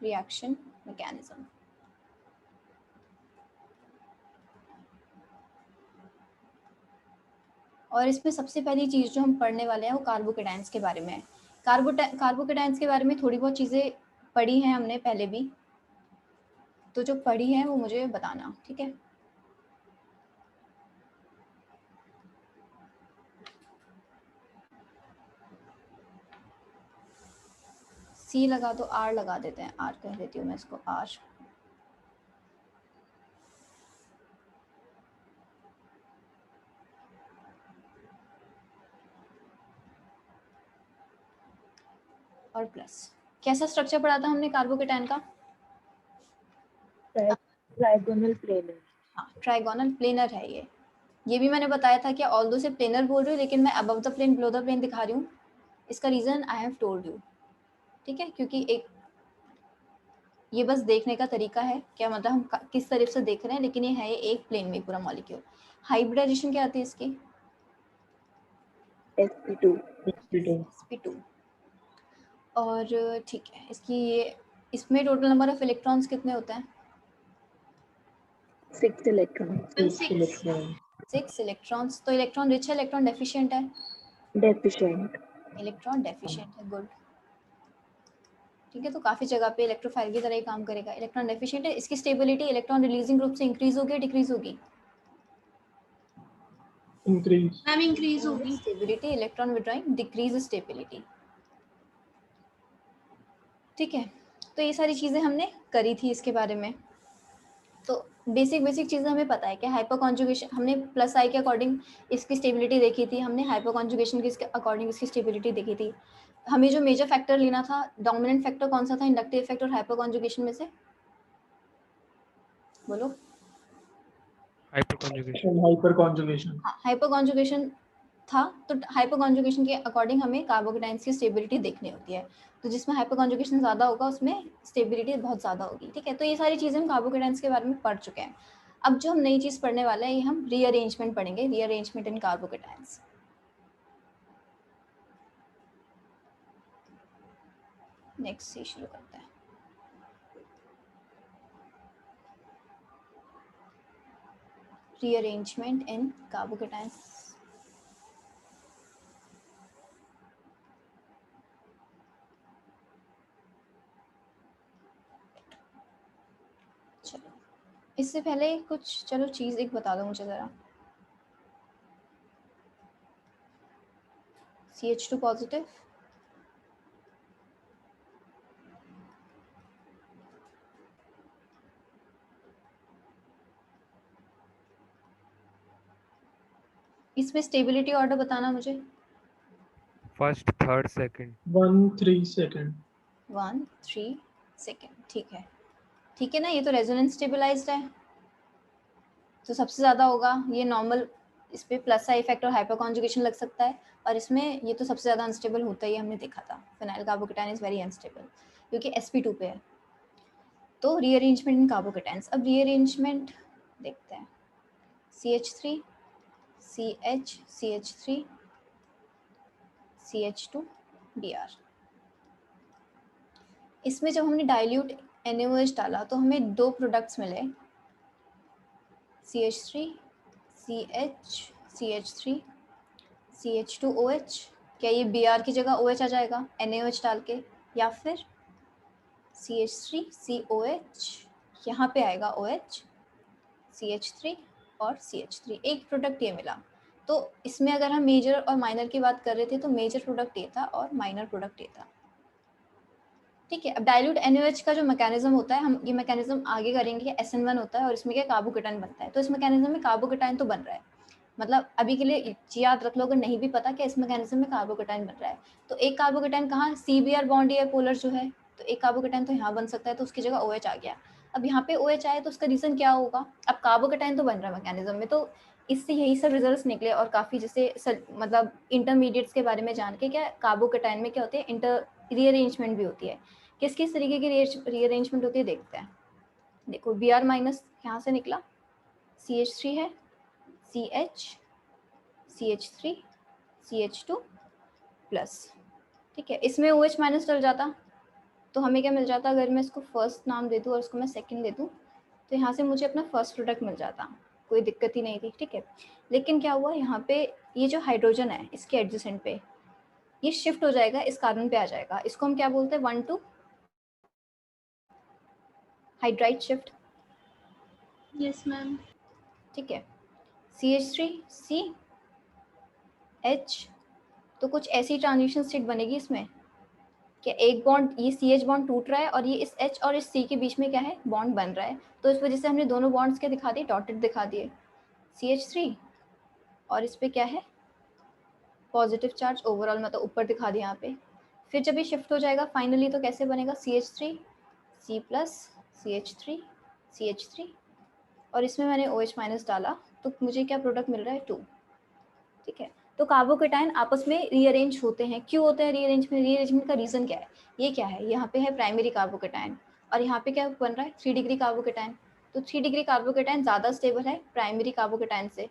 Reaction mechanism. और इसमें सबसे पहली चीज़ जो हम पढ़ने वाले हैं वो कार्बोकेटाइंस के बारे में है। कार्बोकेटाइंस के बारे में थोड़ी बहुत चीज़ें पढ़ी हैं हमने पहले भी, तो जो पढ़ी है वो मुझे बताना, ठीक है। सी लगा तो आर लगा देते हैं, आर कह देती हूँ मैं इसको, आर। और प्लस। कैसा स्ट्रक्चर पढ़ा था हमने कार्बोकेटाइन का? Trigonal planar. हाँ, ट्राइगोनल प्लेनर है ये भी मैंने बताया था कि ऑल्दो से प्लेनर बोल रही हूँ लेकिन मैं above the plane below the plane दिखा रही हूँ। इसका reason I have told you, ठीक है, क्योंकि एक ये बस देखने का तरीका है, क्या मतलब हम किस तरफ से देख रहे हैं, लेकिन ये है एक प्लेन में पूरा मॉलिक्यूल। हाइब्रिडाइजेशन क्या आती है इसकी? sp2। और ठीक है, इसमें टोटल नंबर ऑफ इलेक्ट्रॉन्स कितने होते हैं? 6 इलेक्ट्रॉन। 6 इलेक्ट्रॉन्स। तो इलेक्ट्रॉन रिच है, इलेक्ट्रॉन डेफिशिएंट है? डेफिशिएंट। इलेक्ट्रॉन डेफिशिएंट है, गुड। ठीक है, तो काफी जगह पे इलेक्ट्रोफाइल की तरह ही काम करेगा। इलेक्ट्रॉन डेफिशिएंट है, इसकी स्टेबिलिटी इलेक्ट्रॉन रिलीजिंग ग्रुप से इंक्रीज होगी, डिक्रीज होगी? इंक्रीज। मैम इंक्रीज होगी। Stability, electron withdrawing, decrease stability. ठीक है, तो ये सारी चीजें हमने करी थी इसके बारे में। तो बेसिक चीज़ें हमें पता है कि हाइपर कॉन्जुगेशन हमने प्लस आई के अकॉर्डिंग इसकी स्टेबिलिटी देखी थी, हमने हाइपर कॉन्जुगेशन की इसके अकॉर्डिंग इसकी स्टेबिलिटी देखी थी। हमें जो मेजर फैक्टर लेना था, डोमिनेंट फैक्टर कौन सा था इंडक्टिव इफेक्ट और हाइपर कॉन्जुगेशन में से? बोलो। Hyper conjugation. Hyper conjugation. हाँ, हाइपर कॉन्जुगेशन था। तो हाइपर कॉन्जुगेशन के अकॉर्डिंग हमें कार्बोकेटाइंस की स्टेबिलिटी देखनी होती है। तो जिसमें हाइपर कॉन्जुगेशन ज़्यादा होगा उसमें स्टेबिलिटी बहुत ज़्यादा होगी। ठीक है, तो ये सारी चीज़ें हम कार्बोकेटाइंस के बारे में पढ़ चुके हैं। अब जो हम नई चीज़ पढ़ने वाले हैं, ये हम रीअरेंजमेंट पढ़ेंगे, रीअरेंजमेंट इन कार्बोकेटाइंस। नेक्स्ट से शुरू करते हैं। रीअरेंजमेंट इन कार्बोकेटाइंस। चलो, इससे पहले कुछ चलो चीज़ एक बता दो मुझे ज़रा। CH2 पॉजिटिव, इसमें स्टेबिलिटी ऑर्डर बताना मुझे। First, third, second. 1 3 second. 1 3 second. ठीक है, ठीक है ना, ये तो रेजोनेंस स्टेबलाइज्ड है, तो सबसे ज़्यादा होगा ये नॉर्मल। इस पे प्लस आई इफेक्ट और हाइपर कॉन्जुगेशन लग सकता है, और इसमें ये तो सबसे ज़्यादा अनस्टेबल होता ही हमने देखा था। Phenyl carbocation is very unstable क्योंकि sp2 पे है। तो रीअरेंजमेंट इन कार्बोकेटाइंस, अब रीअरेंजमेंट देखते हैं। CH3 CH CH3 CH2 Br। इसमें जब हमने डाइल्यूट NaOH डाला तो हमें दो प्रोडक्ट्स मिले, CH3 CH CH3 CH2OH। क्या ये Br की जगह OH आ जाएगा NaOH डाल के, या फिर CH3 COH, यहाँ पे आएगा OH, CH3 और CH3, एक प्रोडक्ट ये मिला। तो इसमें अगर हम मेजर और माइनर की बात कर रहे थे तो मेजर प्रोडक्ट ये था और माइनर प्रोडक्ट ये था। ठीक है, अब डाइल्यूट NaOH का जो मैकेनिज्म होता है, हम ये मैकेनिज्म आगे करेंगे कि SN1 होता है और इसमें क्या कार्बोकेटाइन बनता है। तो इस मैकेनिज्म में कार्बोकेटाइन तो बन रहा है, मतलब अभी के लिए याद रख लो, अगर नहीं भी पता कि इस मैकेनिज्म में कार्बोकेटाइन बन रहा है, तो एक कार्बोकेटाइन कहाँ, CBr बॉन्ड या पोलर जो है, तो एक कार्बोकेटाइन तो यहाँ बन सकता है, तो उसकी जगह OH आ गया। अब यहाँ पे OH आए तो उसका रीजन क्या होगा, अब कार्बोकेटाइन तो बन रहा है मैकेनिज्म में, तो इससे यही सब रिजल्ट्स निकले। और काफ़ी जैसे मतलब इंटरमीडिएट्स के बारे में जान के, क्या कार्बोकेटाइन में क्या होती है, इंटर रीअरेंजमेंट भी होती है। किस किस तरीके की रीअरेंजमेंट होती है देखते हैं। देखो Br माइनस यहाँ से निकला, CH3 है, CH CH3 CH2 प्लस। ठीक है, इसमें OH माइनस डल जाता तो हमें क्या मिल जाता अगर मैं इसको फर्स्ट नाम दे दूँ और इसको मैं सेकंड दे दूँ, तो यहाँ से मुझे अपना फर्स्ट प्रोडक्ट मिल जाता, कोई दिक्कत ही नहीं थी, ठीक है। लेकिन क्या हुआ यहाँ पे, ये जो हाइड्रोजन है इसके एडजेसेंट पे ये शिफ्ट हो जाएगा, इस कार्बन पे आ जाएगा, इसको हम क्या बोलते हैं, 1,2 हाइड्राइड शिफ्ट। Yes ma'am. ठीक है, CH3 CH, तो कुछ ऐसी ट्रांजिशन स्टेट बनेगी इसमें कि एक बॉन्ड, ये CH बॉन्ड टूट रहा है और ये इस H और इस C के बीच में क्या है, बॉन्ड बन रहा है। तो इस वजह से हमने दोनों बॉन्ड्स क्या दिखा दिए, डॉटेड दिखा दिए, CH3 और इस पे क्या है, पॉजिटिव चार्ज ओवरऑल, मतलब ऊपर दिखा दिया यहाँ पे। फिर जब ये शिफ्ट हो जाएगा फाइनली तो कैसे बनेगा, CH3 C plus CH3 CH3 और इसमें मैंने OH माइनस डाला, तो मुझे क्या प्रोडक्ट मिल रहा है, 2। ठीक है, तो कार्बोकेटाइन आपस में रीअरेंज होते हैं, क्यों होते हैं रीअरेंजमेंट का रीज़न क्या है, ये क्या है, यहाँ पे है प्राइमरी कार्बोकेटाइन और यहाँ पे क्या बन रहा है, 3 डिग्री कार्बोकेटाइन। तो 3 डिग्री कार्बोकेटाइन ज़्यादा स्टेबल है प्राइमरी कार्बोकेटाइन से।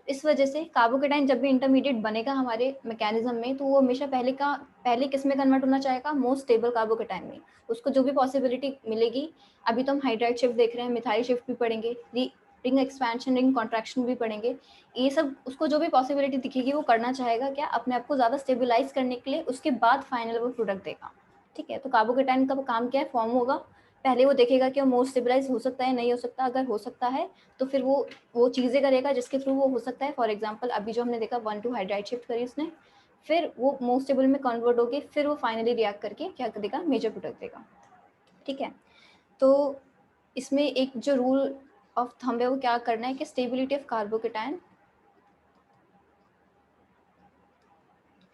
इस वजह से कार्बोकेटाइन जब भी इंटरमीडिएट बनेगा हमारे मैकेनिज्म में, तो वो हमेशा पहले किस में कन्वर्ट होना चाहेगा, मोस्ट स्टेबल कार्बोकेटाइन में। उसको जो भी पॉसिबिलिटी मिलेगी, अभी तो हम हाइड्राइड शिफ्ट देख रहे हैं, मिथाइल शिफ्ट भी पढ़ेंगे, रिंग एक्सपेंशन रिंग कॉन्ट्रैक्शन भी पढ़ेंगे, ये सब उसको जो भी पॉसिबिलिटी दिखेगी वो करना चाहेगा क्या, अपने आप को ज़्यादा स्टेबलाइज करने के लिए, उसके बाद फाइनल वो प्रोडक्ट देगा। ठीक है, तो कार्बोकेटाइन का काम क्या है, फॉर्म होगा, पहले वो देखेगा कि वो मोस्ट स्टेबलाइज हो सकता है नहीं हो सकता, अगर हो सकता है तो फिर वो चीज़ें करेगा जिसके थ्रू वो हो सकता है। फॉर एग्जांपल अभी जो हमने देखा 1,2 हाइड्राइड शिफ्ट करी उसने, फिर वो मोस्ट स्टेबल में कन्वर्ट होगी, फिर वो फाइनली रिएक्ट करके क्या देगा, मेजर प्रोडक्ट देगा। ठीक है, तो इसमें एक जो रूल ऑफ थंब है वो क्या करना है कि stability of carbocation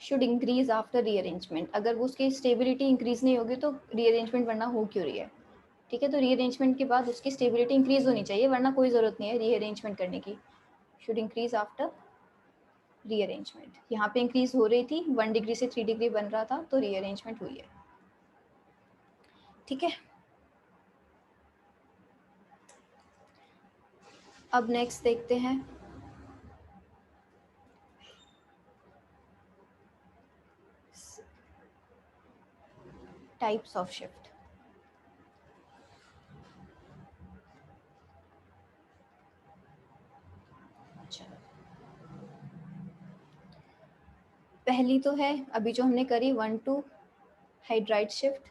should increase after rearrangement. अगर वो उसकी स्टेबिलिटी इंक्रीज नहीं होगी तो रीअरेंजमेंट वरना हो क्यों रही है। ठीक है, तो रीअरेंजमेंट के बाद उसकी स्टेबिलिटी इंक्रीज होनी चाहिए, वरना कोई ज़रूरत नहीं है रीअरेंजमेंट करने की। शुड इंक्रीज आफ्टर रीअरेंजमेंट, यहाँ पे इंक्रीज हो रही थी, 1 डिग्री से 3 डिग्री बन रहा था, तो रीअरेंजमेंट हुई है। ठीक है, अब नेक्स्ट देखते हैं टाइप्स ऑफ शिफ्ट। पहली तो है अभी जो हमने करी 1,2 हाइड्राइड शिफ्ट।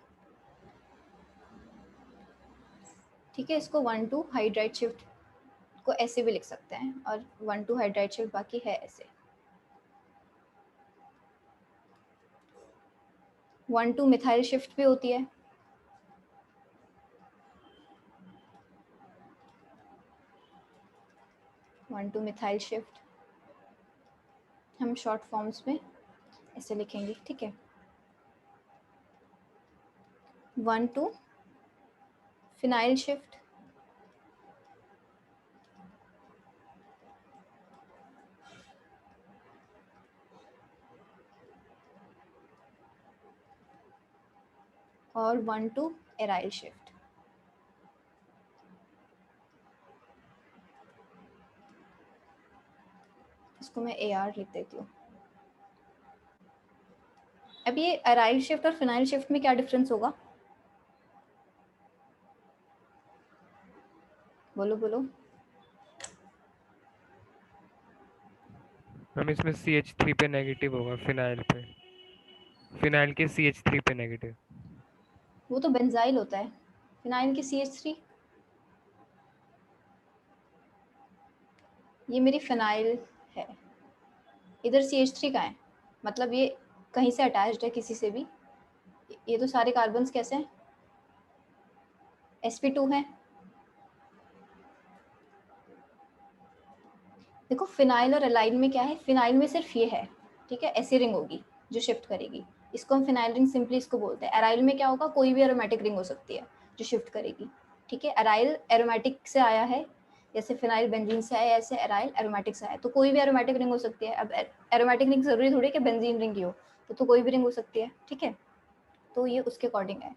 ठीक है, इसको 1,2 हाइड्राइड शिफ्ट को ऐसे भी लिख सकते हैं और 1,2 हाइड्राइड शिफ्ट बाकी है ऐसे। 1,2 मिथाइल शिफ्ट भी होती है, वन टू मिथाइल शिफ्ट हम शॉर्ट फॉर्म्स में ऐसे लिखेंगे। ठीक है, 1,2 फिनाइल शिफ्ट, और 1,2 एराइल शिफ्ट। इसको मैं AR लिख देती हूँ। अब ये एराइल शिफ्ट और फिनाइल शिफ्ट में क्या डिफरेंस होगा, बोलो बोलो। हम इसमें CH3 पे नेगेटिव होगा, फिनाइल पे, फिनाइल के CH3 पे नेगेटिव। वो तो बेंजाइल होता है, फिनाइल की CH3, ये मेरी फिनाइल है, इधर CH3 का है, मतलब ये कहीं से अटैच्ड है किसी से भी। ये तो सारे कार्बन्स कैसे हैं, sp2 है। देखो फिनाइल और एलाइल में क्या है, फिनाइल में सिर्फ ये है, ठीक है, ऐसी रिंग होगी जो शिफ्ट करेगी, इसको हम फिनाइल रिंग सिंपली इसको बोलते हैं। एराइल में क्या होगा, कोई भी एरोमेटिक रिंग हो सकती है जो शिफ्ट करेगी। ठीक है, एराइल एरोमेटिक से आया है, जैसे फिनाइल बेंजीन से आया, ऐसे एराइल एरोमेटिक से आया, तो कोई भी एरोमेटिक रिंग हो सकती है। अब एरोमेटिक रिंग जरूरी थोड़ी कि बेंजीन रिंग ही हो, तो कोई भी रिंग हो सकती है। ठीक है, तो ये उसके अकॉर्डिंग है।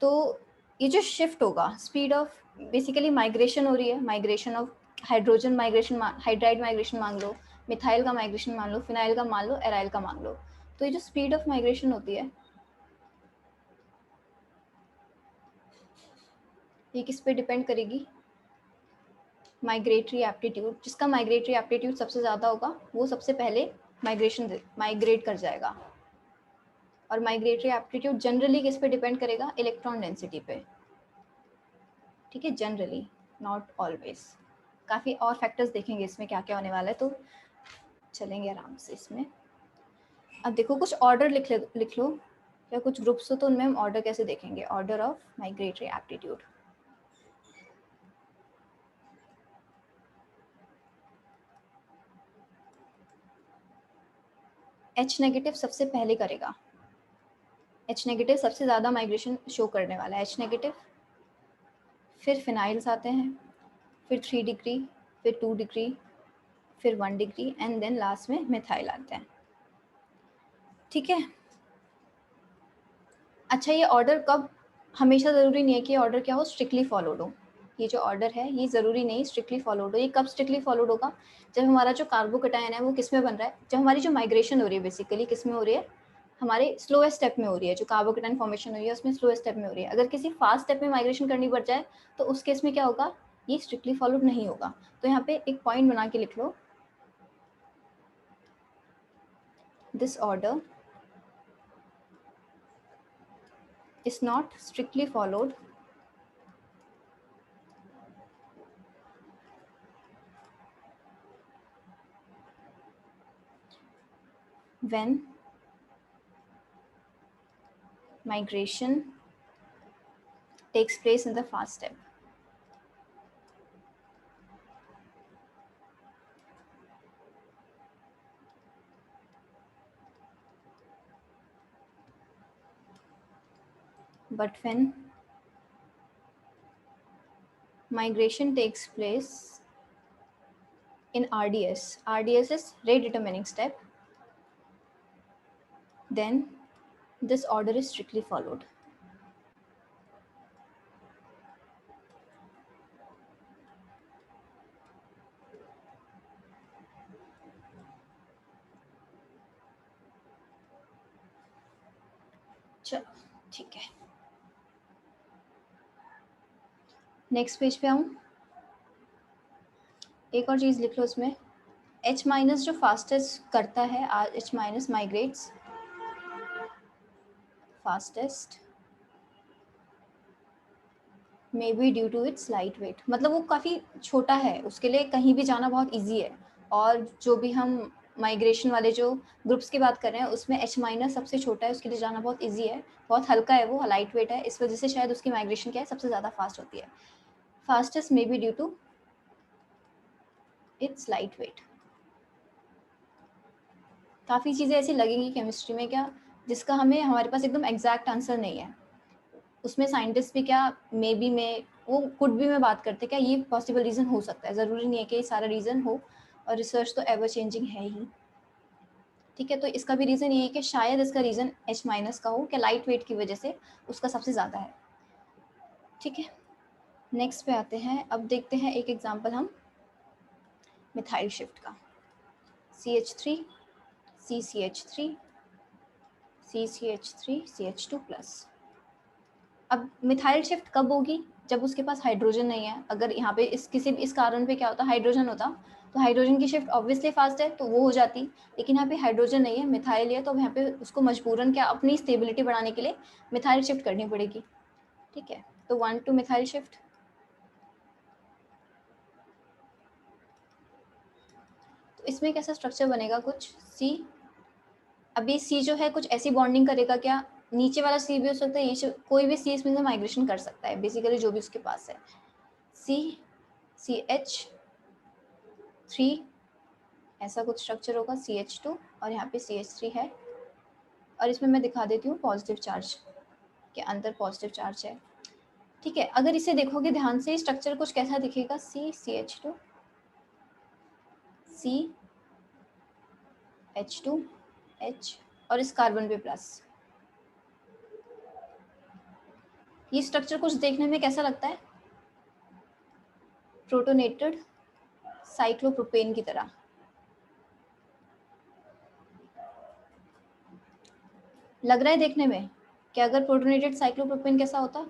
तो ये जो शिफ्ट होगा, स्पीड ऑफ बेसिकली माइग्रेशन हो रही है, migration of hydrogen migration, hydride migration मान लो, मिथाइल का माइग्रेशन मान लो, फिनाइल का मान लो, एराइल का मान लो। तो ये जो स्पीड ऑफ माइग्रेशन होती है ये किस पे डिपेंड करेगी? Migratory aptitude. जिसका माइग्रेटरी एप्टीट्यूड सबसे ज़्यादा होगा वो सबसे पहले माइग्रेट कर जाएगा। और माइग्रेटरी एप्टीट्यूड जनरली किस पे डिपेंड करेगा? इलेक्ट्रॉन डेंसिटी पे। ठीक है, जनरली, नॉट ऑलवेज। काफ़ी और फैक्टर्स देखेंगे इसमें क्या क्या होने वाला है, तो चलेंगे आराम से इसमें। अब देखो कुछ ऑर्डर लिख लो, या कुछ ग्रुप्स हो तो उनमें हम ऑर्डर कैसे देखेंगे? Order of migratory aptitude. H negative सबसे पहले करेगा। H नेगेटिव सबसे ज़्यादा माइग्रेशन शो करने वाला है, H नेगेटिव। फिर फिनाइल्स आते हैं, फिर 3 डिग्री, फिर 2 डिग्री, फिर 1 डिग्री, एंड देन लास्ट में मिथाइल आते हैं। ठीक है, अच्छा ये ऑर्डर कब, हमेशा ज़रूरी नहीं है कि ऑर्डर क्या हो, स्ट्रिक्टली फॉलोड हो। ये जो ऑर्डर है ये ज़रूरी नहीं स्ट्रिक्टली फॉलोड हो। ये कब स्ट्रिक्टली फॉलोड होगा? जब हमारा जो कार्बोकटायन है वो किस में बन रहा है, जब हमारी जो माइग्रेशन हो रही है बेसिकली किस में हो रही है, हमारे स्लोएस्ट स्टेप में हो रही है। जो कार्बोकटायन फॉर्मेशन हो रही है उसमें स्लोएस्ट स्टेप में हो रही है। अगर किसी फास्ट स्टेप में माइग्रेशन करनी पड़ जाए तो उस केस में क्या होगा, ये स्ट्रिक्टली फॉलोड नहीं होगा। तो यहाँ पे एक पॉइंट बना के लिख लो, this order is not strictly followed when migration takes place in the fast step. But when migration takes place in RDS, RDS is rate determining step, then this order is strictly followed. चलो ठीक है, next page पे आऊँ। एक और चीज़ लिख लो इसमें, H minus जो फास्टेस्ट करता है, H minus migrates fastest may be due to its light weight. मतलब वो काफ़ी छोटा है, उसके लिए कहीं भी जाना बहुत ईजी है। और जो भी हम माइग्रेशन वाले जो ग्रुप्स की बात कर रहे हैं उसमें H माइनस सबसे छोटा है, उसके लिए जाना बहुत ईजी है, बहुत हल्का है, वो लाइट वेट है, इस वजह से शायद उसकी माइग्रेशन क्या है सबसे ज़्यादा फास्ट होती है। Fastest may be due to its light weight. काफ़ी चीज़ें ऐसी लगेंगी केमिस्ट्री में क्या जिसका हमें हमारे पास एकदम एग्जैक्ट आंसर नहीं है। उसमें साइंटिस्ट भी क्या मे बी में वो कुड भी में बात करते क्या ये पॉसिबल रीज़न हो सकता है, ज़रूरी नहीं है कि ये सारा रीज़न हो, और रिसर्च तो एवर चेंजिंग है ही। ठीक है, तो इसका भी रीज़न ये है कि शायद इसका रीज़न H माइनस का हो कि लाइट वेट की वजह से उसका सबसे ज़्यादा है। ठीक है, नेक्स्ट पे आते हैं। अब देखते हैं एक एग्जांपल हम मिथाइल शिफ्ट का, CH3 CCH3 CCH3 CH2+। अब मिथाइल शिफ्ट कब होगी? जब उसके पास हाइड्रोजन नहीं है। अगर यहाँ पे इस किसी भी इस कारण पे क्या होता, हाइड्रोजन होता, तो हाइड्रोजन की शिफ्ट ऑब्वियसली फास्ट है तो वो हो जाती। लेकिन यहाँ पे हाइड्रोजन नहीं है, मिथाइल है, तो यहाँ पे उसको मजबूरन क्या अपनी स्टेबिलिटी बढ़ाने के लिए मिथाइल शिफ्ट करनी पड़ेगी। ठीक है, तो 1 to मिथाइल शिफ्ट। तो इसमें कैसा स्ट्रक्चर बनेगा कुछ C। अभी C जो है कुछ ऐसी बॉन्डिंग करेगा क्या, नीचे वाला C भी हो सकता है, ये कोई भी C इसमें से माइग्रेशन कर सकता है बेसिकली जो भी उसके पास है। C CH3 ऐसा कुछ स्ट्रक्चर होगा, CH2 और यहाँ पे CH3 है। और इसमें मैं दिखा देती हूँ पॉजिटिव चार्ज के अंदर पॉजिटिव चार्ज है। ठीक है, अगर इसे देखोगे ध्यान से स्ट्रक्चर कुछ कैसा दिखेगा, CH2 CH2 H और इस कार्बन पे प्लस। ये स्ट्रक्चर कुछ देखने में कैसा लगता है, प्रोटोनेटेड साइक्लोप्रोपेन की तरह। लग रहा है देखने में कि अगर प्रोटोनेटेड साइक्लोप्रोपेन कैसा होता,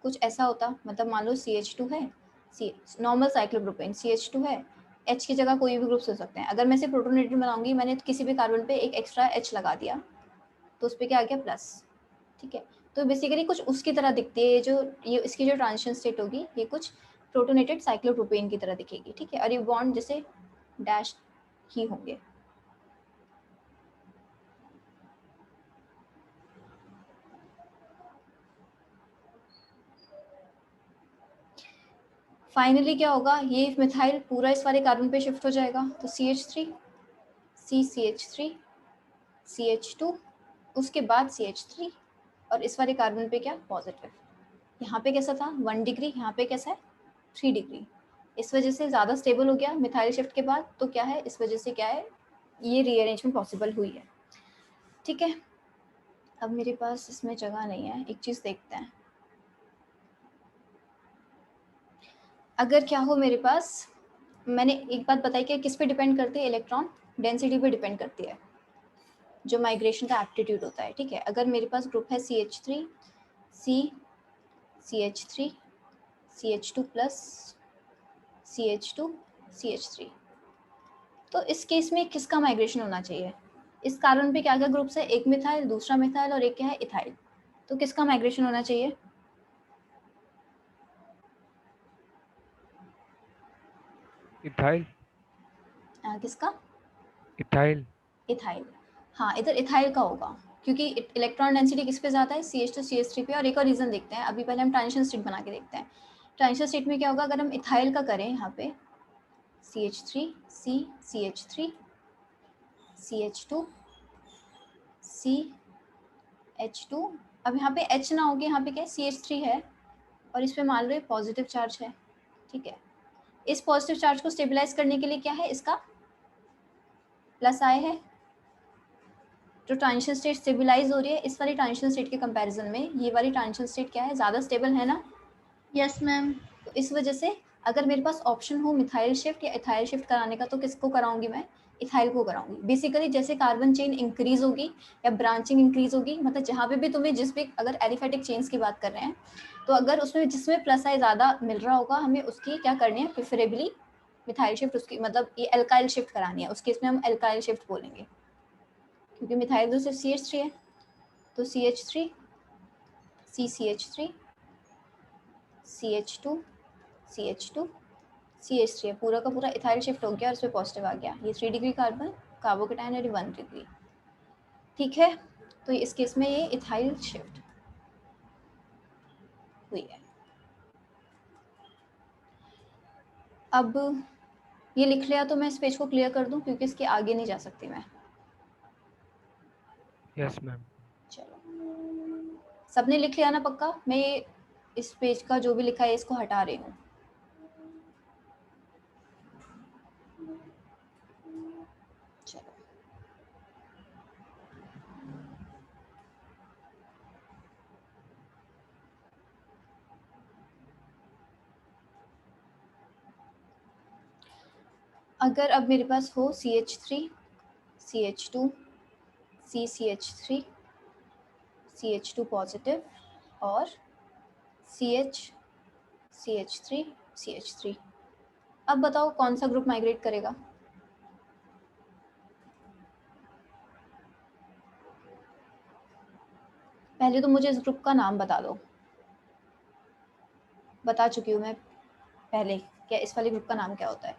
कुछ ऐसा होता, मतलब मान लो CH2 है, सी नॉर्मल साइक्लोप्रोपेन CH2 है, H की जगह कोई भी ग्रुप्स हो सकते हैं। अगर मैं इसे प्रोटोनेटेड बनाऊंगी, मैंने किसी भी कार्बन पे एक एक्स्ट्रा H लगा दिया तो उस पर क्या आ गया प्लस, ठीक है। तो बेसिकली कुछ उसकी तरह दिखती है, जो ये इसकी जो ट्रांजिशन स्टेट होगी ये कुछ प्रोटोनेटेड साइक्लोप्रोपेन की तरह दिखेगी, ठीक है। और ये बॉन्ड जैसे डैश ही होंगे। फाइनली क्या होगा, ये मिथाइल पूरा इस वाले कार्बन पे शिफ्ट हो जाएगा, तो CH3 CCH3 CH2, उसके बाद CH3 और इस वाले कार्बन पे क्या पॉजिटिव। यहाँ पे कैसा था 1 डिग्री, यहाँ पे कैसा है 3 डिग्री। इस वजह से ज़्यादा स्टेबल हो गया मिथाइल शिफ्ट के बाद, तो क्या है इस वजह से क्या है ये रीअरेंजमेंट पॉसिबल हुई है, ठीक है। अब मेरे पास इसमें जगह नहीं है, एक चीज़ देखते हैं। अगर क्या हो मेरे पास, मैंने एक बात बताई कि किस पे डिपेंड करती है, इलेक्ट्रॉन डेंसिटी पे डिपेंड करती है जो माइग्रेशन का एप्टीट्यूड होता है, ठीक है। अगर मेरे पास ग्रुप है CH3 CH3 CH2 plus CH2 CH3, तो इस केस में किसका माइग्रेशन होना चाहिए। इस कार्बन पे क्या क्या ग्रुप्स है, एक मिथाइल, दूसरा मिथाइल और एक क्या है इथाइल, तो किसका माइग्रेशन होना चाहिए। इथाइल। किसका, इथाइल। इथाइल। हाँ इधर इथाइल का होगा, क्योंकि इलेक्ट्रॉन डेंसिटी किस पे ज़्यादा है CH2 CH3 पे। और एक और रीज़न देखते हैं, अभी पहले हम ट्रांजिशन स्टेट बना के देखते हैं। ट्रांजिशन स्टेट में क्या होगा, अगर हम इथाइल का करें यहाँ पे CH3 CH3 CH2 CH2, अब यहाँ पे H ना होगी, यहाँ पे क्या है CH3 है और इस पे मान लो ये पॉजिटिव चार्ज है, ठीक है। इस पॉजिटिव चार्ज को स्टेबलाइज करने के लिए क्या है, इसका प्लस आए है। जो ट्रांजिशन स्टेट स्टेबलाइज हो रही है इस वाली ट्रांजिशन स्टेट के कंपैरिजन में ये वाली ट्रांजिशन स्टेट क्या है, ज़्यादा स्टेबल है ना। Yes ma'am. तो इस वजह से अगर मेरे पास ऑप्शन हो मिथाइल शिफ्ट या इथाइल शिफ्ट कराने का, तो किसको कराऊंगी मैं, इथाइल को कराऊंगी। बेसिकली जैसे कार्बन चेन इंक्रीज होगी या ब्रांचिंग इंक्रीज होगी, मतलब जहाँ पे भी तुम्हें जिस भी, अगर एलिफेटिक चेन्स की बात कर रहे हैं तो अगर उसमें जिसमें प्लस आई ज़्यादा मिल रहा होगा, हमें उसकी क्या करनी है प्रेफरेबली मिथाइल शिफ्ट, उसकी मतलब ये एल्काइल शिफ्ट करानी है, उस केस में हम एल्काइल शिफ्ट बोलेंगे, क्योंकि मिथाइल तो सिर्फ CH3 है। तो CH3 CCH3 CH2 CH2 CH3 है, पूरा का पूरा इथाइल शिफ्ट हो गया और उसमें पॉजिटिव आ गया। ये 3 डिग्री कार्बन, कार्बोकेटाइन है 1 डिग्री, ठीक है। तो इस केस में ये इथाइल शिफ्ट हुई है। अब ये लिख लिया तो मैं इस पेज को क्लियर कर दूं, क्योंकि इसके आगे नहीं जा सकती मैं। Yes ma'am. चलो सबने लिख लिया ना पक्का। मैं ये इस पेज का जो भी लिखा है इसको हटा रही हूँ। चलो अगर अब मेरे पास हो CH3 CH2 CCH3 CH2 positive और CH3 CH3, अब बताओ कौन सा ग्रुप माइग्रेट करेगा। पहले तो मुझे इस ग्रुप का नाम बता दो। बता चुकी हूँ मैं पहले, क्या इस वाले ग्रुप का नाम क्या होता है।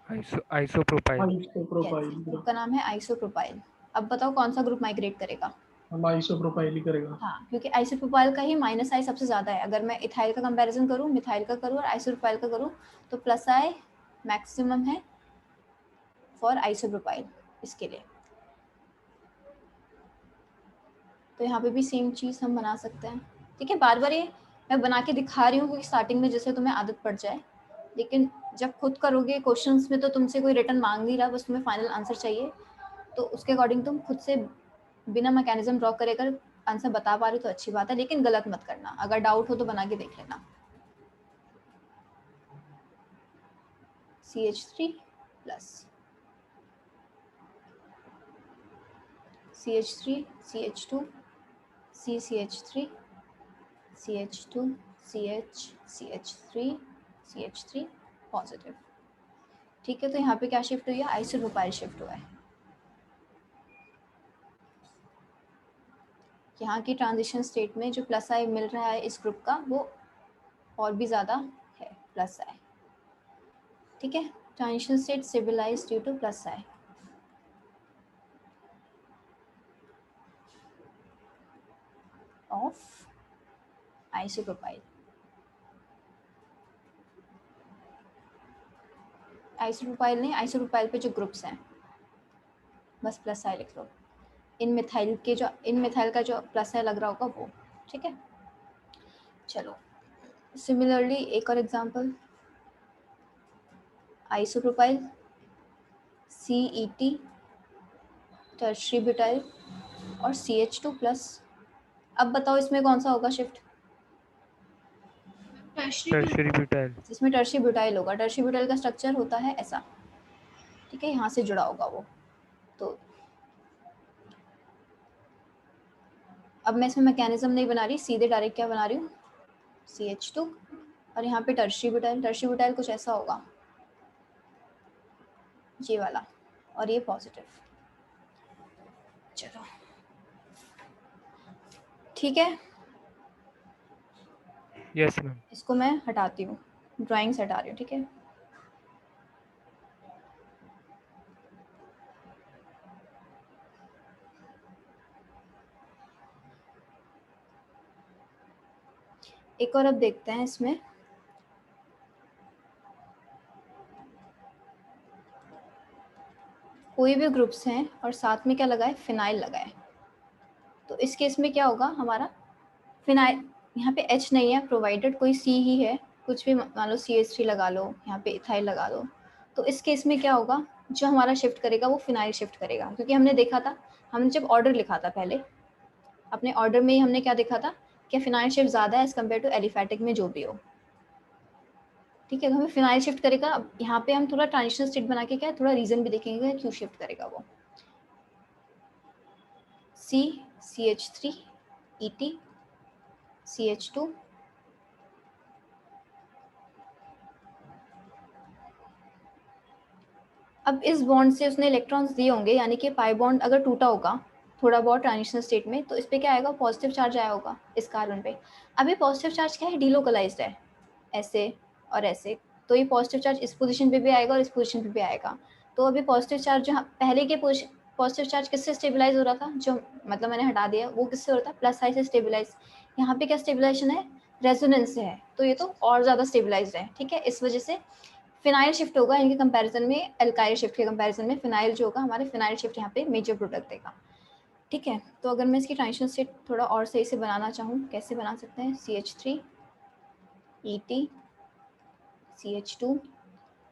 आइसोप्रोपाइल। Isopropyl group group. का नाम है आइसोप्रोपाइल। अब बताओ कौन सा ग्रुप माइग्रेट करेगा। हम आइसोप्रोपाइल ही करेगा। हाँ, क्योंकि आइसोप्रोपाइल का ही माइनस आई सबसे ज़्यादा है। अगर मैं इथाइल का कंपैरिजन करूँ, मिथाइल का करूँ और आइसोप्रोपाइल का करूँ, तो प्लस आई मैक्सिमम है फॉर आइसोप्रोपाइल इसके लिए। तो यहाँ पे भी सेम चीज़ हम बना सकते हैं, ठीक है। बार बार ये मैं बना के दिखा रही हूँ क्योंकि स्टार्टिंग में जैसे तुम्हें आदत पड़ जाए, लेकिन जब खुद करोगे क्वेश्चंस में तो तुमसे कोई रिटर्न मांग नहीं रहा, बस तुम्हें फाइनल आंसर चाहिए। तो उसके अकॉर्डिंग तुम खुद से बिना मैकेनिज्म ड्रॉ करे अगर आंसर बता पा रहे हो तो अच्छी बात है, लेकिन गलत मत करना। अगर डाउट हो तो बना के देख लेना। CH3 plus CH3 CH2 CCH3 CH2 CH3 CH3 positive. ठीक है, तो यहाँ पे क्या शिफ्ट हुई है, आइसोप्रोपाइल शिफ्ट हुआ है। यहाँ की ट्रांजिशन स्टेट में जो प्लस आई मिल रहा है इस ग्रुप का वो और भी ज़्यादा है, प्लस आई। ठीक है, transition state stabilise due to plus I. Of isopropyl. Isopropyl नहीं, आइसोप्रोपाइल पे जो ग्रुप्स हैं बस प्लस आई लिख लो। इन मिथाइल का जो प्लस आई लग रहा होगा वो। ठीक है, चलो सिमिलरली एक और example, isopropyl CET tertiary butyl और CH2 प्लस। अब बताओ इसमें कौन सा होगा शिफ्ट? Tertiary butyl. जिसमें टर्शरी ब्यूटाइल होगा। टर्शरी ब्यूटाइल का स्ट्रक्चर होता है ऐसा। ठीक है, यहाँ से जुड़ा होगा वो। तो अब मैं इसमें मैकेनिज्म नहीं बना रही, सीधे डायरेक्ट क्या बना रही हूँ, CH2 और यहाँ पे टर्शरी ब्यूटाइल। टर्शरी ब्यूटाइल कुछ ऐसा होगा, ये वाला, और ये पॉजिटिव। चलो ठीक है, यस मैम। इसको मैं हटाती हूँ, ड्राइंग से हटा रही हूँ। ठीक है, एक और अब देखते हैं इसमें। कोई भी ग्रुप्स हैं और साथ में क्या लगाए, फिनाइल लगाए, तो इस केस में क्या होगा हमारा, फिनाइल यहाँ पे H नहीं है प्रोवाइडेड, कोई C ही है, कुछ भी मान लो CH3 लगा लो, यहाँ पे इथाइल लगा लो। तो इस केस में क्या होगा, जो हमारा शिफ्ट करेगा वो फिनाइल शिफ्ट करेगा, क्योंकि हमने देखा था, हमने जब ऑर्डर लिखा था पहले अपने ऑर्डर में ही हमने क्या देखा था कि फिनाइल शिफ्ट ज़्यादा है एज कम्पेयर टू एलिफेटिक में जो भी हो। ठीक है, तो हमें फिनाइल शिफ्ट करेगा। अब यहाँ पे हम थोड़ा ट्रांजिशन स्टेट बना के क्या थोड़ा रीजन भी देखेंगे क्यों शिफ्ट करेगा वो। CH3 ET CH2 अब इस बॉन्ड से उसने इलेक्ट्रॉन्स दिए होंगे, यानी कि पाई बॉन्ड अगर टूटा होगा थोड़ा बहुत ट्रांजिशन स्टेट में, तो इस पे क्या आएगा, पॉजिटिव चार्ज आया होगा इस कार्बन पे। अब ये पॉजिटिव चार्ज क्या है, डीलोकलाइज्ड है, ऐसे और ऐसे, तो ये पॉजिटिव चार्ज इस पोजीशन पे भी आएगा और इस पोजीशन पे भी आएगा। तो अभी पॉजिटिव चार्ज जो पहले के पॉजिटिव चार्ज किससे स्टेबलाइज हो रहा था, जो मतलब मैंने हटा दिया, वो किससे हो रहा था, प्लस आई से स्टेबलाइज। यहाँ पे क्या स्टेबलाइजेशन है, रेजोनेंस से है, तो ये तो और ज़्यादा स्टेबलाइज्ड है। ठीक है, इस वजह से फिनाइल शिफ्ट होगा इनके कंपैरिजन में, एल्काइल शिफ्ट के कंपैरिजन में फिनाइल जो होगा हमारे फिनाइल शिफ्ट यहाँ पे मेजर प्रोडक्ट देगा। ठीक है, तो अगर मैं इसकी ट्रांजिशन स्टेट थोड़ा और सही से बनाना चाहूँ, कैसे बना सकते हैं, CH3 ET CH2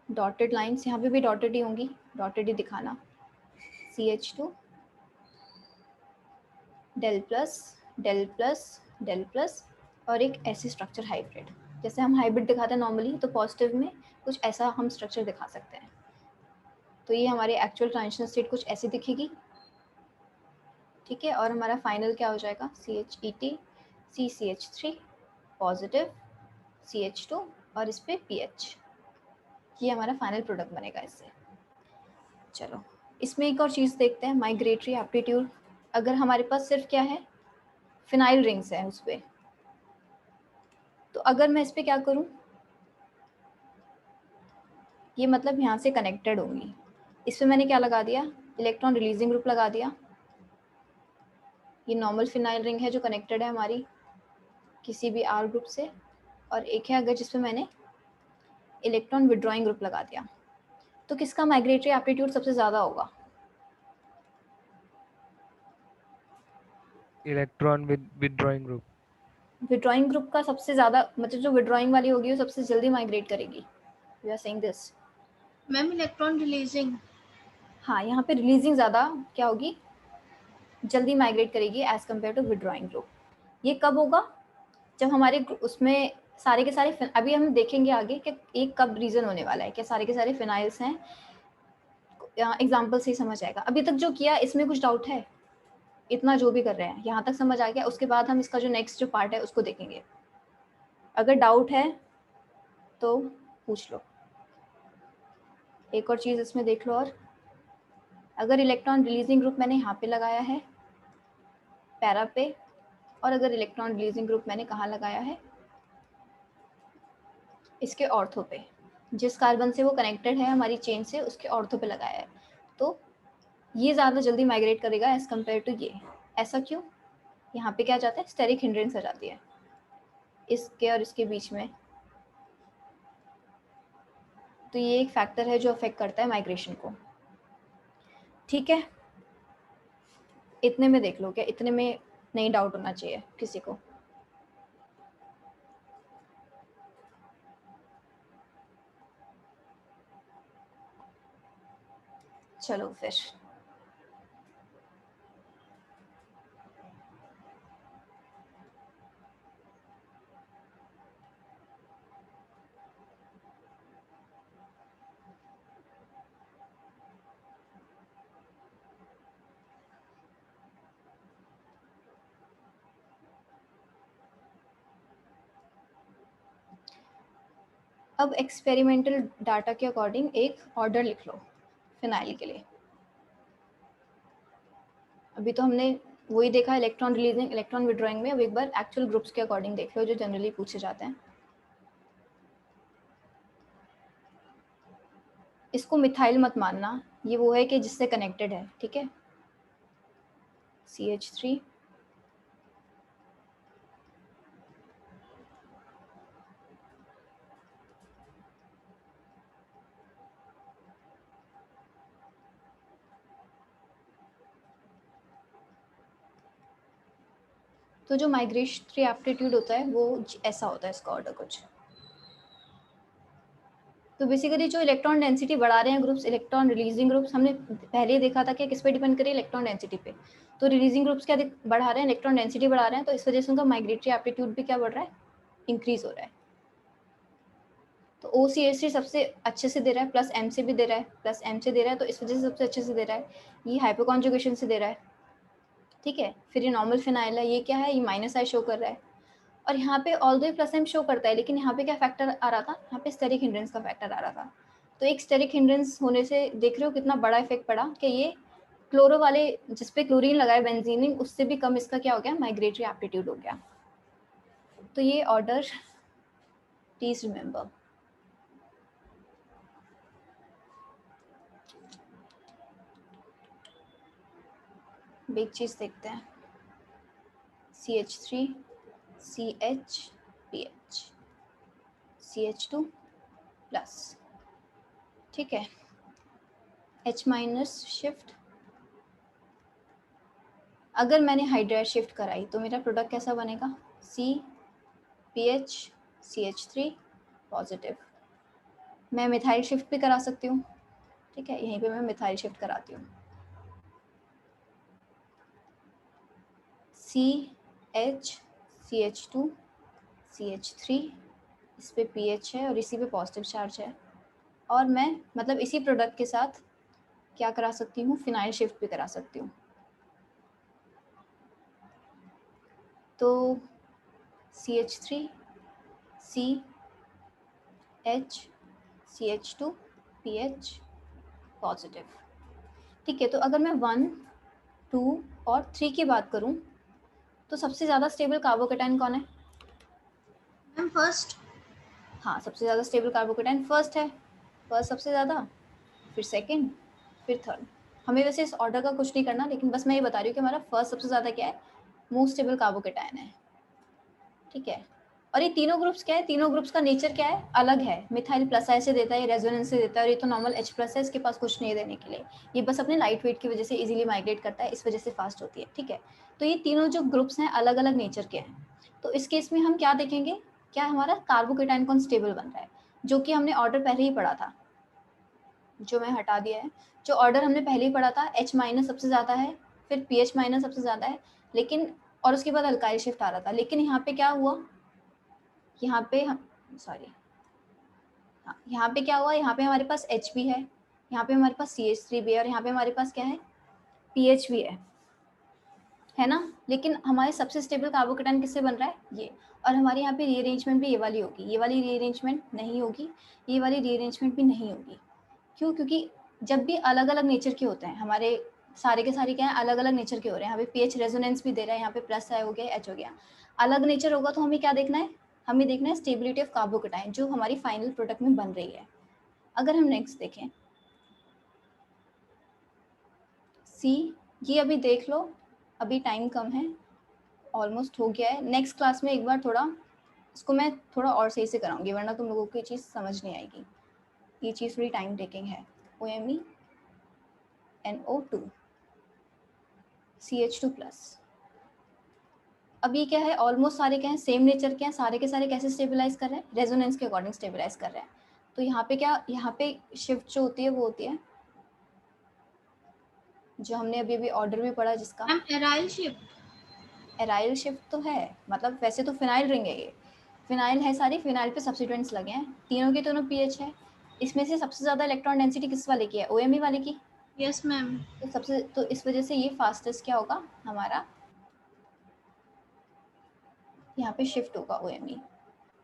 dotted lines, यहाँ पे भी डॉटेड ही होंगी, डॉटेड ही दिखाना, CH2 del plus del plus del plus, और एक ऐसी स्ट्रक्चर हाइब्रिड, जैसे हम हाइब्रिड दिखाते हैं नॉर्मली, तो पॉजिटिव में कुछ ऐसा हम स्ट्रक्चर दिखा सकते हैं। तो ये हमारी एक्चुअल ट्रांजिशन स्टेट कुछ ऐसी दिखेगी। ठीक है, और हमारा फाइनल क्या हो जाएगा, CHET CCH3 पॉजिटिव CH2 और इस पे PH, ये हमारा फाइनल प्रोडक्ट बनेगा इससे। चलो इसमें एक और चीज़ देखते हैं, माइग्रेटरी एप्टीट्यूड। अगर हमारे पास सिर्फ क्या है, फिनाइल रिंग्स है उस पर, तो अगर मैं इस पर क्या करूँ, ये मतलब यहाँ से कनेक्टेड होंगी, इस पर मैंने क्या लगा दिया, इलेक्ट्रॉन रिलीजिंग ग्रुप लगा दिया। ये नॉर्मल फिनाइल रिंग है जो कनेक्टेड है हमारी किसी भी R ग्रुप से, और एक है अगर जिसमें मैंने इलेक्ट्रॉन विड्रॉइंग ग्रुप लगा दिया, तो किसका माइग्रेटरी एप्टीट्यूड सबसे ज़्यादा होगा, electron withdrawing group. Withdrawing group का सबसे ज़्यादा, मतलब जो विड्रॉइंग वाली होगी वो सबसे जल्दी माइग्रेट करेगी। You are saying this? Ma'am electron releasing. हाँ, यहाँ पे रिलीजिंग ज़्यादा क्या होगी, जल्दी माइग्रेट करेगी as compared to withdrawing group. ये कब होगा, जब हमारे उसमें सारे के सारे, अभी हम देखेंगे आगे कि एक कब रीज़न होने वाला है कि सारे के सारे फिनाइल्स हैं, एग्जाम्पल से ही समझ आएगा। अभी तक जो किया इसमें कुछ डाउट है, इतना जो भी कर रहे हैं यहाँ तक समझ आ गया, उसके बाद हम इसका जो नेक्स्ट जो पार्ट है उसको देखेंगे। अगर डाउट है तो पूछ लो। एक और चीज़ इसमें देख लो, और अगर इलेक्ट्रॉन रिलीजिंग ग्रुप मैंने यहाँ पे लगाया है पैरा पे, और अगर इलेक्ट्रॉन रिलीजिंग ग्रुप मैंने कहाँ लगाया है इसके ऑर्थो पे, जिस कार्बन से वो कनेक्टेड है हमारी चेन से उसके ऑर्थो पे लगाया है, तो ये ज़्यादा जल्दी माइग्रेट करेगा एज़ कम्पेयर टू ये। ऐसा क्यों? यहाँ पे क्या जाता है, स्टेरिक हिंड्रेंस आ जाती है इसके और इसके बीच में, तो ये एक फैक्टर है जो अफेक्ट करता है माइग्रेशन को। ठीक है, इतने में देख लो, क्या इतने में नहीं डाउट होना चाहिए किसी को? चलो फिर अब एक्सपेरिमेंटल डाटा के अकॉर्डिंग एक ऑर्डर लिख लो फिनाइल के लिए। अभी तो हमने वही देखा इलेक्ट्रॉन रिलीजिंग इलेक्ट्रॉन विड्रॉइंग में, अब एक बार एक्चुअल ग्रुप्स के अकॉर्डिंग देख लो जो जनरली पूछे जाते हैं। इसको मिथाइल मत मानना, ये वो है कि जिससे कनेक्टेड है, ठीक है। CH3 तो जो माइग्रेटरी एप्टीट्यूड होता है वो ऐसा होता है इसका ऑर्डर कुछ। तो बेसिकली जो इलेक्ट्रॉन डेंसिटी बढ़ा रहे हैं ग्रुप्स, इलेक्ट्रॉन रिलीजिंग ग्रुप्स, हमने पहले ही देखा था कि किस पे डिपेंड करे, इलेक्ट्रॉन डेंसिटी पे। तो रिलीजिंग ग्रुप्स क्या बढ़ा रहे हैं, इलेक्ट्रॉन डेंसिटी बढ़ा रहे हैं, तो इस वजह से उनका माइग्रेटरी एप्टीट्यूड भी क्या बढ़ रहा है, इंक्रीज हो रहा है। तो OCH3 सबसे अच्छे से दे रहा है, प्लस M से भी दे रहा है, प्लस M से दे रहा है, तो इस वजह से सबसे अच्छे से दे रहा है। ये हाइपोकॉन्जुगेशन से दे रहा है, ठीक है। फिर ये नॉर्मल फिनाइल है, ये क्या है, ये -I शो कर रहा है। और यहाँ पे ऑल्दो प्लस M शो करता है, लेकिन यहाँ पे क्या फैक्टर आ रहा था, यहाँ पे स्टेरिक हिंड्रेंस का फैक्टर आ रहा था। तो एक स्टेरिक हिंड्रेंस होने से देख रहे हो कितना बड़ा इफेक्ट पड़ा कि ये क्लोरो वाले जिसपे क्लोरीन लगाए बेंजीनिंग, उससे भी कम इसका क्या हो गया, माइग्रेटरी एप्टीट्यूड हो गया। तो ये ऑर्डर प्लीज रिमेंबर। एक चीज देखते हैं, CH3 CH PH CH2 plus, ठीक है। H- शिफ्ट, अगर मैंने हाइड्राइड शिफ्ट कराई तो मेरा प्रोडक्ट कैसा बनेगा, CPH CH3 पॉजिटिव। मैं मिथाइल शिफ्ट भी करा सकती हूँ, ठीक है, यहीं पे मैं मिथाइल शिफ्ट कराती हूँ। CH CH2 CH3, इस पे PH है और इसी पे पॉजिटिव चार्ज है, और मैं मतलब इसी प्रोडक्ट के साथ क्या करा सकती हूँ, फिनाइल शिफ्ट भी करा सकती हूँ। तो CH3 CH CH2 PH positive, ठीक है। तो अगर मैं 1 2 और 3 की बात करूं तो सबसे ज़्यादा स्टेबल कार्बोकेटाइन कौन है? Ma'am first. हाँ, सबसे ज़्यादा स्टेबल कार्बोकेटाइन फर्स्ट है, फर्स्ट सबसे ज़्यादा, फिर सेकंड, फिर थर्ड। हमें वैसे इस ऑर्डर का कुछ नहीं करना, लेकिन बस मैं ये बता रही हूँ कि हमारा फर्स्ट सबसे ज़्यादा क्या है, मोस्ट स्टेबल कार्बोकेटाइन है, ठीक है। और ये तीनों ग्रुप्स क्या है, तीनों ग्रुप्स का नेचर क्या है, अलग है। मिथाइल प्लस आई से देता है, ये रेजोनेंस से देता है, और ये तो नॉर्मल H+ है, इसके पास कुछ नहीं देने के लिए। ये बस अपने लाइट वेट की वजह से इजीली माइग्रेट करता है, इस वजह से फास्ट होती है, ठीक है। तो ये तीनों जो ग्रुप्स हैं अलग अलग नेचर के हैं। तो इस केस में हम क्या देखेंगे, क्या हमारा कार्बोकेटाइन कौन स्टेबल बन रहा है, जो कि हमने ऑर्डर पहले ही पढ़ा था, जो मैं हटा दिया है। जो ऑर्डर हमने पहले ही पढ़ा था, H- सबसे ज़्यादा है, फिर PH- सबसे ज़्यादा है, लेकिन और उसके बाद अल्काइल शिफ्ट आ रहा था। लेकिन यहाँ पे क्या हुआ, यहाँ पे सॉरी, हाँ, यहाँ पे क्या हुआ, यहाँ पे हमारे पास H भी है, यहाँ पे हमारे पास CH3 भी है, और यहाँ पे हमारे पास क्या है, PH भी है। है ना। लेकिन हमारे सबसे स्टेबल कार्बोकेटाइन किससे बन रहा है, ये। और हमारे यहाँ पे रीअरेंजमेंट भी ये वाली होगी, ये वाली रीअरेंजमेंट नहीं होगी, ये वाली रीअरेंजमेंट भी नहीं होगी। क्यों? क्योंकि जब भी अलग अलग नेचर के होते हैं हमारे सारे के सारे, क्या है, अलग अलग नेचर के हो रहे हैं। यहाँ पे पीएच रेजोनेंस भी दे रहा है, यहाँ पे प्लस आई हो गया, एच हो गया, अलग नेचर होगा तो हमें क्या देखना है, हमें देखना है स्टेबिलिटी ऑफ कार्बोकेटाइन जो हमारी फाइनल प्रोडक्ट में बन रही है। अगर हम नेक्स्ट देखें सी, ये अभी देख लो, अभी टाइम कम है, ऑलमोस्ट हो गया है। नेक्स्ट क्लास में एक बार थोड़ा इसको मैं थोड़ा और सही से कराऊंगी, वरना तुम लोगों को ये चीज़ समझ नहीं आएगी। ये चीज़ थोड़ी टाइम टेकिंग है। OMe NO2 CH2+। अब ये क्या है, ऑलमोस्ट सारे क्या है, सेम नेचर के हैं, सारे के सारे कैसे स्टेबलाइज कर रहे हैं, रेजोनेंस के अकॉर्डिंग स्टेबलाइज कर रहे हैं। तो यहाँ पे क्या, यहाँ पे शिफ्ट जो होती है वो होती है जो हमने अभी अभी ऑर्डर में पढ़ा, जिसका ma'am aryl shift, aryl shift तो है, मतलब वैसे तो फिनाइल रिंग है, ये फिनाइल है सारी, फिनाइल पे सब्स्टिट्यूएंट्स लगे हैं, तीनों के तीनों पीएच है। इसमें से सबसे ज़्यादा इलेक्ट्रॉन डेंसिटी किस वाले की है, OMe वाले की। Yes ma'am. तो सबसे, तो इस वजह से ये फास्टेस्ट क्या होगा हमारा, यहाँ पे शिफ्ट होगा OMe।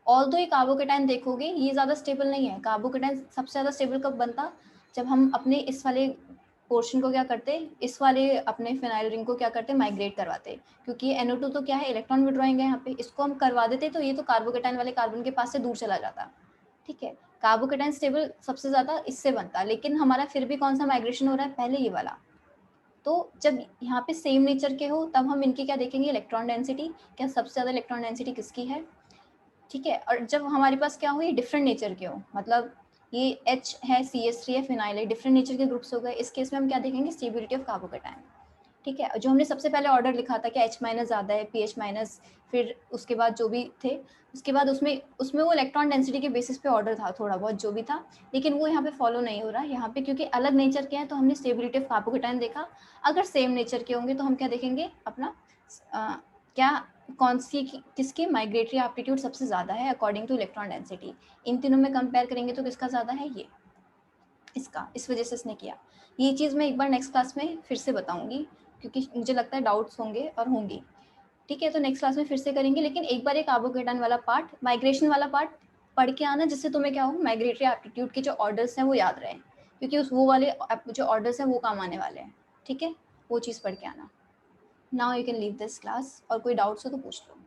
ऑल्दो ये कार्बोकेटाइन देखोगे ये ज़्यादा स्टेबल नहीं है। कार्बोकेटाइन सबसे ज़्यादा स्टेबल कब बनता, जब हम अपने इस वाले पोर्शन को क्या करते, इस वाले अपने फिनाइल रिंग को क्या करते, माइग्रेट करवाते। क्योंकि NO2 तो क्या है, इलेक्ट्रॉन विड्रॉइंग है यहाँ पे, इसको हम करवा देते तो ये तो कार्बोकेटाइन वाले कार्बन के पास से दूर चला जाता। ठीक है, कार्बोकेटाइन स्टेबल सबसे ज़्यादा इससे बनता, लेकिन हमारा फिर भी कौन सा माइग्रेशन हो रहा है, पहले ये वाला। तो जब यहाँ पे सेम नेचर के हो तब हम इनकी क्या देखेंगे, इलेक्ट्रॉन डेंसिटी, क्या सबसे ज़्यादा इलेक्ट्रॉन डेंसिटी किसकी है। ठीक है, और जब हमारे पास क्या हो, ये डिफरेंट नेचर के हो, मतलब ये H है, CH3 है, फिनाइल है, डिफरेंट नेचर के ग्रुप्स हो गए, इस केस में हम क्या देखेंगे, स्टेबिलिटी ऑफ कार्बोकेटाइन। ठीक है, जो हमने सबसे पहले ऑर्डर लिखा था कि H- ज़्यादा है, PH-, फिर उसके बाद जो भी थे, उसके बाद उसमें उसमें वो इलेक्ट्रॉन डेंसिटी के बेसिस पे ऑर्डर था थोड़ा बहुत जो भी था, लेकिन वो यहाँ पे फॉलो नहीं हो रहा। यहाँ पे क्योंकि अलग नेचर के हैं तो हमने स्टेबिलिटी ऑफ कार्बोकेटाइन देखा। अगर सेम नेचर के होंगे तो हम क्या देखेंगे अपना, क्या कौन सी किसकी माइग्रेटरी एप्टीट्यूड सबसे ज़्यादा है अकॉर्डिंग टू इलेक्ट्रॉन डेंसिटी। इन तीनों में कंपेयर करेंगे तो किसका ज़्यादा है, ये इसका, इस वजह से इसने किया। ये चीज़ मैं एक बार नेक्स्ट क्लास में फिर से बताऊंगी, क्योंकि मुझे लगता है डाउट्स होंगे और होंगी। ठीक है, तो नेक्स्ट क्लास में फिर से करेंगे, लेकिन एक बार ये कार्बोकेटाइन वाला पार्ट, माइग्रेशन वाला पार्ट पढ़ के आना, जिससे तुम्हें क्या हो, माइग्रेटरी एप्टीट्यूड के जो ऑर्डर्स हैं वो याद रहें, क्योंकि उस वो वाले जो ऑर्डर्स हैं वो काम आने वाले हैं। ठीक है, वो चीज़ पढ़ के आना। Now you can leave this class, और कोई डाउट्स हो तो पूछ लो।